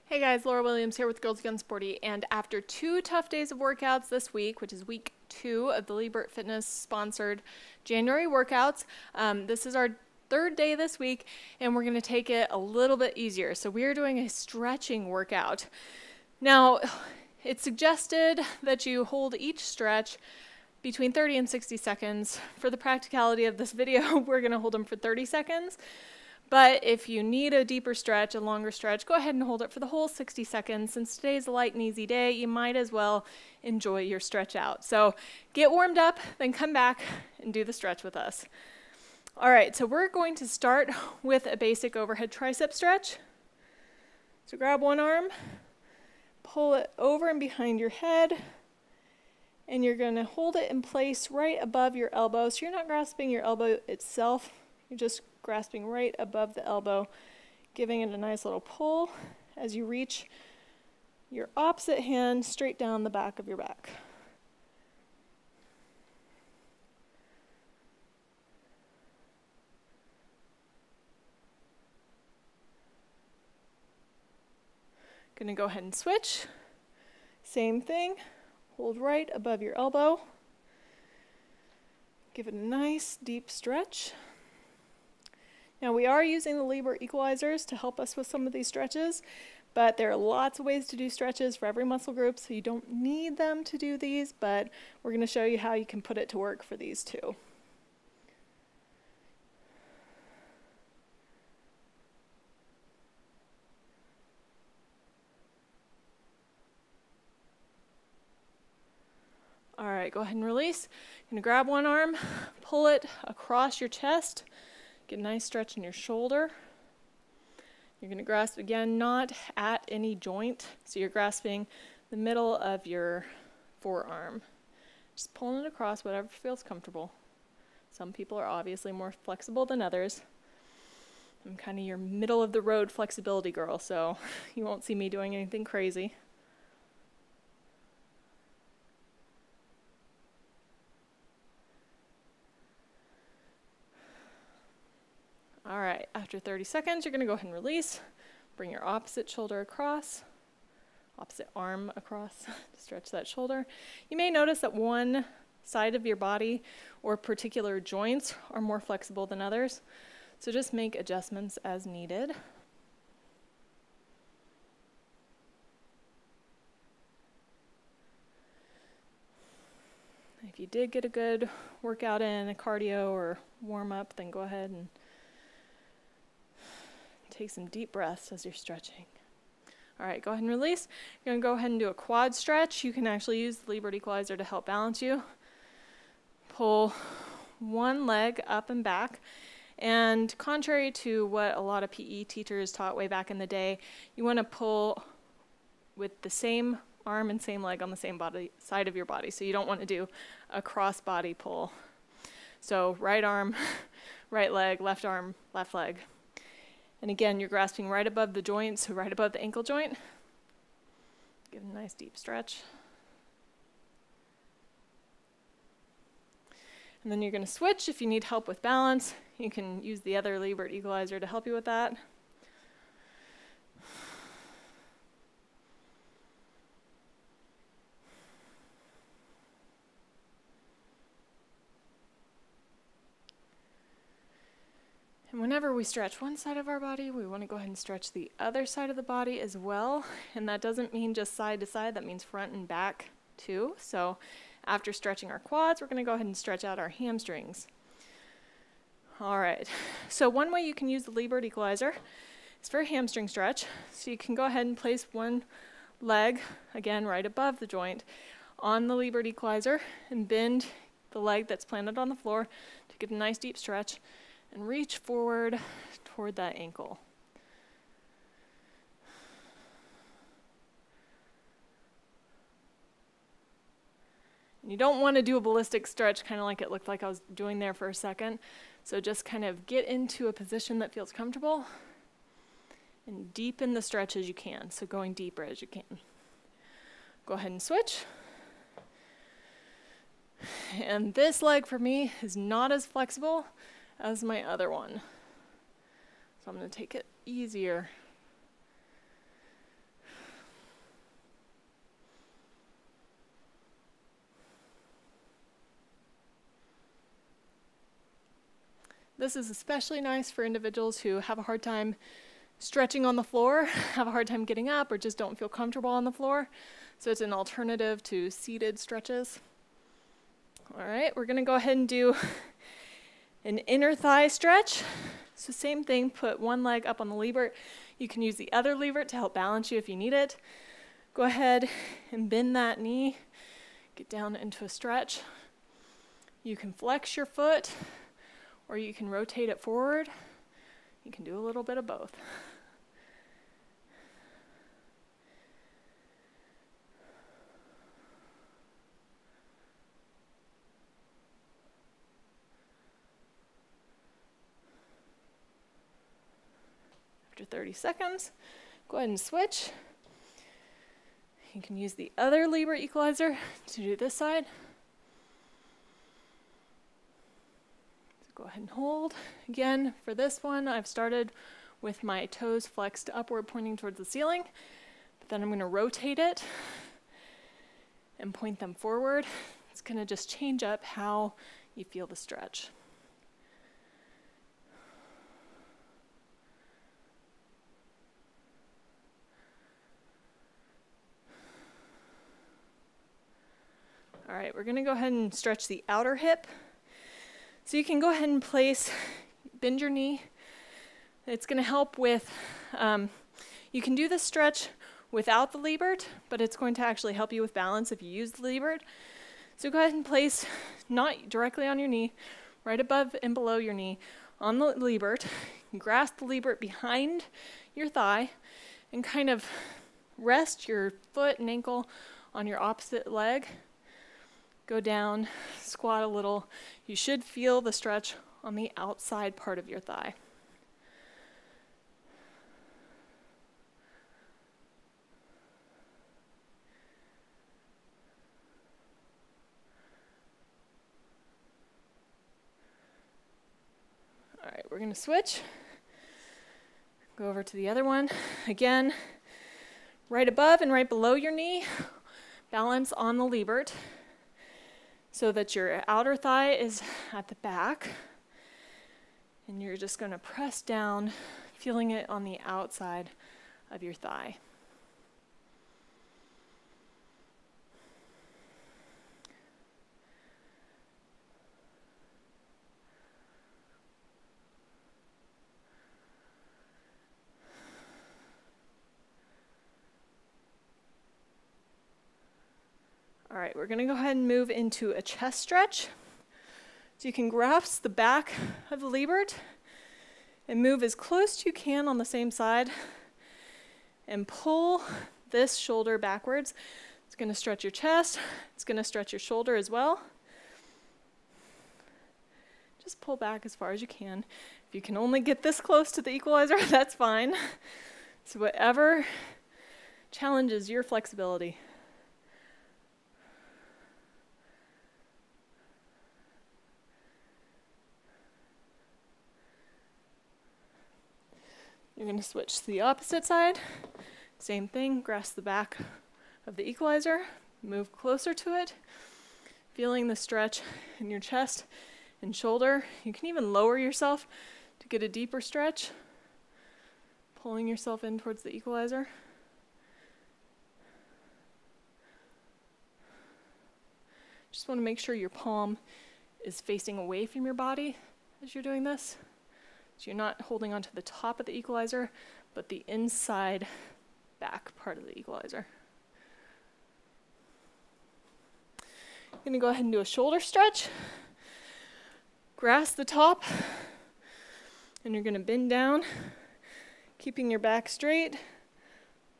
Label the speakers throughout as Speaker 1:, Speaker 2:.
Speaker 1: Hey guys, Laura Williams here with Girls Gun Sporty, and after 2 tough days of workouts this week, which is week 2 of the Lebert Fitness sponsored January workouts, this is our 3rd day this week, and we're going to take it a little bit easier. So we are doing a stretching workout. Now, it's suggested that you hold each stretch between 30 and 60 seconds. For the practicality of this video, we're going to hold them for 30 seconds. But if you need a deeper stretch, a longer stretch, go ahead and hold it for the whole 60 seconds. Since today's a light and easy day, you might as well enjoy your stretch out. So get warmed up, then come back and do the stretch with us. All right, so we're going to start with a basic overhead tricep stretch. So grab one arm, pull it over and behind your head, and you're going to hold it in place right above your elbow. So you're not grasping your elbow itself, you're just grasping right above the elbow, giving it a nice little pull as you reach your opposite hand straight down the back of your back. Going to go ahead and switch. Same thing. Hold right above your elbow. Give it a nice deep stretch. Now we are using the Lebert Equalizers to help us with some of these stretches, but there are lots of ways to do stretches for every muscle group, so you don't need them to do these, but we're going to show you how you can put it to work for these too. All right, go ahead and release. You're going to grab one arm, pull it across your chest. Get a nice stretch in your shoulder. You're going to grasp again, not at any joint. So you're grasping the middle of your forearm. Just pulling it across, whatever feels comfortable. Some people are obviously more flexible than others. I'm kind of your middle of the road flexibility girl, so you won't see me doing anything crazy. All right, after 30 seconds, you're going to go ahead and release. Bring your opposite shoulder across, opposite arm across to stretch that shoulder. You may notice that one side of your body or particular joints are more flexible than others, so just make adjustments as needed. If you did get a good workout in, a cardio or warm up, then go ahead and take some deep breaths as you're stretching. All right, go ahead and release. You're going to go ahead and do a quad stretch. You can actually use the Lebert Equalizer to help balance you. Pull one leg up and back. And contrary to what a lot of PE teachers taught way back in the day, you want to pull with the same arm and same leg on the same side of your body. So you don't want to do a cross body pull. So right arm, right leg, left arm, left leg. And again, you're grasping right above the joint, so right above the ankle joint. Give it a nice deep stretch. And then you're going to switch. If you need help with balance, you can use the other Lebert Equalizer to help you with that. And whenever we stretch one side of our body, we want to go ahead and stretch the other side of the body as well. And that doesn't mean just side to side, that means front and back too. So after stretching our quads, we're going to go ahead and stretch out our hamstrings. All right, so one way you can use the Lebert Equalizer is for a hamstring stretch. So you can go ahead and place one leg, again right above the joint, on the Lebert Equalizer and bend the leg that's planted on the floor to get a nice deep stretch. And reach forward toward that ankle. And you don't want to do a ballistic stretch, kind of like it looked like I was doing there for a second. So just kind of get into a position that feels comfortable and deepen the stretch as you can. So going deeper as you can. Go ahead and switch. And this leg for me is not as flexible as my other one. So I'm going to take it easier. This is especially nice for individuals who have a hard time stretching on the floor, have a hard time getting up, or just don't feel comfortable on the floor. So it's an alternative to seated stretches. All right, we're gonna go ahead and do an inner thigh stretch. So same thing, put one leg up on the Lebert. You can use the other Lebert to help balance you if you need it. Go ahead and bend that knee, get down into a stretch. You can flex your foot, or you can rotate it forward. You can do a little bit of both. After 30 seconds, go ahead and switch. You can use the other Lebert Equalizer to do this side. So go ahead and hold. Again, for this one, I've started with my toes flexed upward, pointing towards the ceiling. But then I'm going to rotate it and point them forward. It's going to just change up how you feel the stretch. All right, we're gonna go ahead and stretch the outer hip. So you can go ahead and bend your knee. It's gonna help with, you can do this stretch without the Lebert, but it's going to actually help you with balance if you use the Lebert. So go ahead and place, not directly on your knee, right above and below your knee on the Lebert. Grasp the Lebert behind your thigh and kind of rest your foot and ankle on your opposite leg. Go down, squat a little. You should feel the stretch on the outside part of your thigh. All right, we're gonna switch. Go over to the other one. Again, right above and right below your knee, balance on the Lebert, so that your outer thigh is at the back, and you're just going to press down, feeling it on the outside of your thigh. All right, we're gonna go ahead and move into a chest stretch. So you can grasp the back of the Lebert and move as close as you can on the same side and pull this shoulder backwards. It's gonna stretch your chest. It's gonna stretch your shoulder as well. Just pull back as far as you can. If you can only get this close to the equalizer, that's fine. So whatever challenges your flexibility. You're going to switch to the opposite side. Same thing, grasp the back of the equalizer, move closer to it, feeling the stretch in your chest and shoulder. You can even lower yourself to get a deeper stretch, pulling yourself in towards the equalizer. Just want to make sure your palm is facing away from your body as you're doing this. So you're not holding onto the top of the equalizer, but the inside back part of the equalizer. You're going to go ahead and do a shoulder stretch. Grasp the top, and you're going to bend down, keeping your back straight,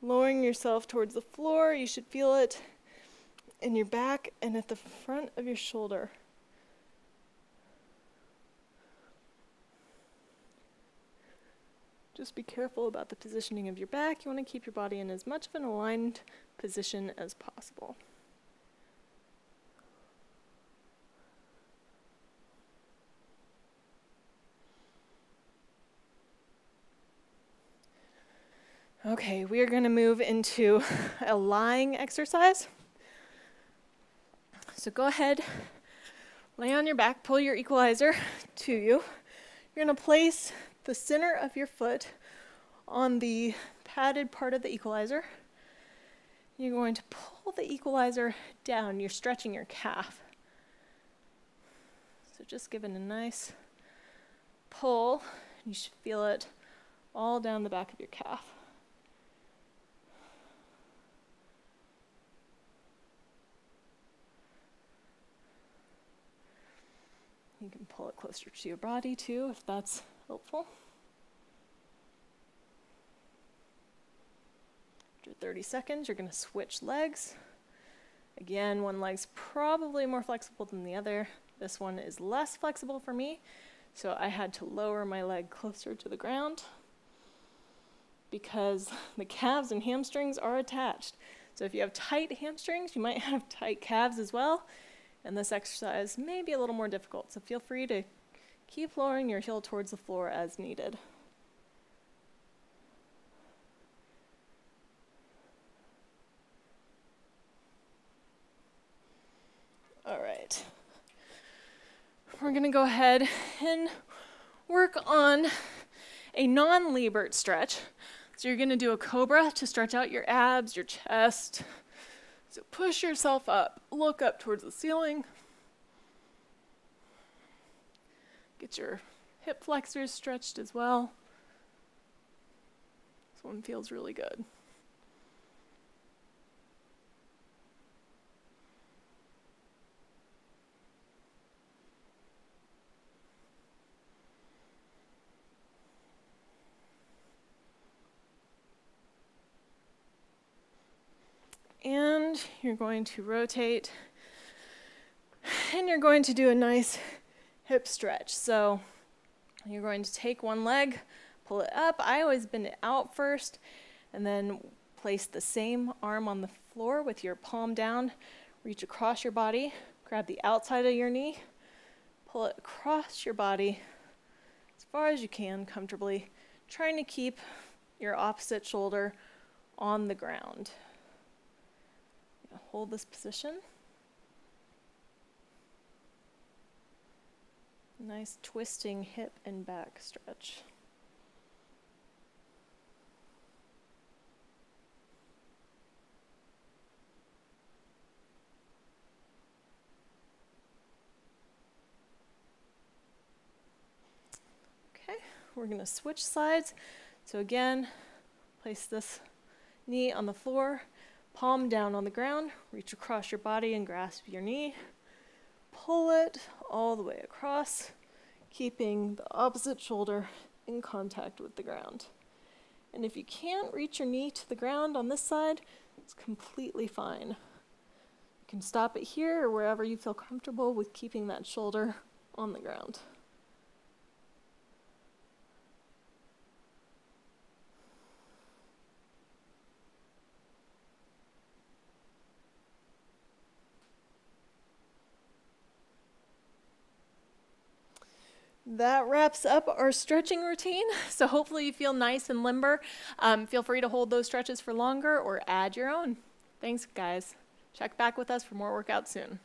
Speaker 1: lowering yourself towards the floor. You should feel it in your back and at the front of your shoulder. Just be careful about the positioning of your back. You want to keep your body in as much of an aligned position as possible. Okay, we are going to move into a lying exercise. So go ahead, lay on your back, pull your equalizer to you. You're You're going to place the center of your foot on the padded part of the equalizer. You're going to pull the equalizer down. You're stretching your calf. So just give it a nice pull. You should feel it all down the back of your calf. You can pull it closer to your body too, if that's helpful. After 30 seconds, you're going to switch legs. Again, one leg's probably more flexible than the other. This one is less flexible for me, so I had to lower my leg closer to the ground because the calves and hamstrings are attached. So if you have tight hamstrings, you might have tight calves as well. And this exercise may be a little more difficult, so feel free to keep lowering your heel towards the floor as needed. All right. We're going to go ahead and work on a non-Lebert stretch. So you're going to do a cobra to stretch out your abs, your chest. So push yourself up, look up towards the ceiling. Get your hip flexors stretched as well. This one feels really good. And you're going to rotate, and you're going to do a nice hip stretch. So you're going to take one leg, pull it up. I always bend it out first, and then place the same arm on the floor with your palm down. Reach across your body, grab the outside of your knee, pull it across your body as far as you can comfortably, trying to keep your opposite shoulder on the ground. Hold this position. Nice twisting hip and back stretch. Okay, we're going to switch sides. So again, place this knee on the floor. Palm down on the ground, reach across your body and grasp your knee. Pull it all the way across, keeping the opposite shoulder in contact with the ground. And if you can't reach your knee to the ground on this side, it's completely fine. You can stop it here or wherever you feel comfortable with keeping that shoulder on the ground. That wraps up our stretching routine. So hopefully you feel nice and limber. Feel free to hold those stretches for longer or add your own. Thanks, guys. Check back with us for more workouts soon.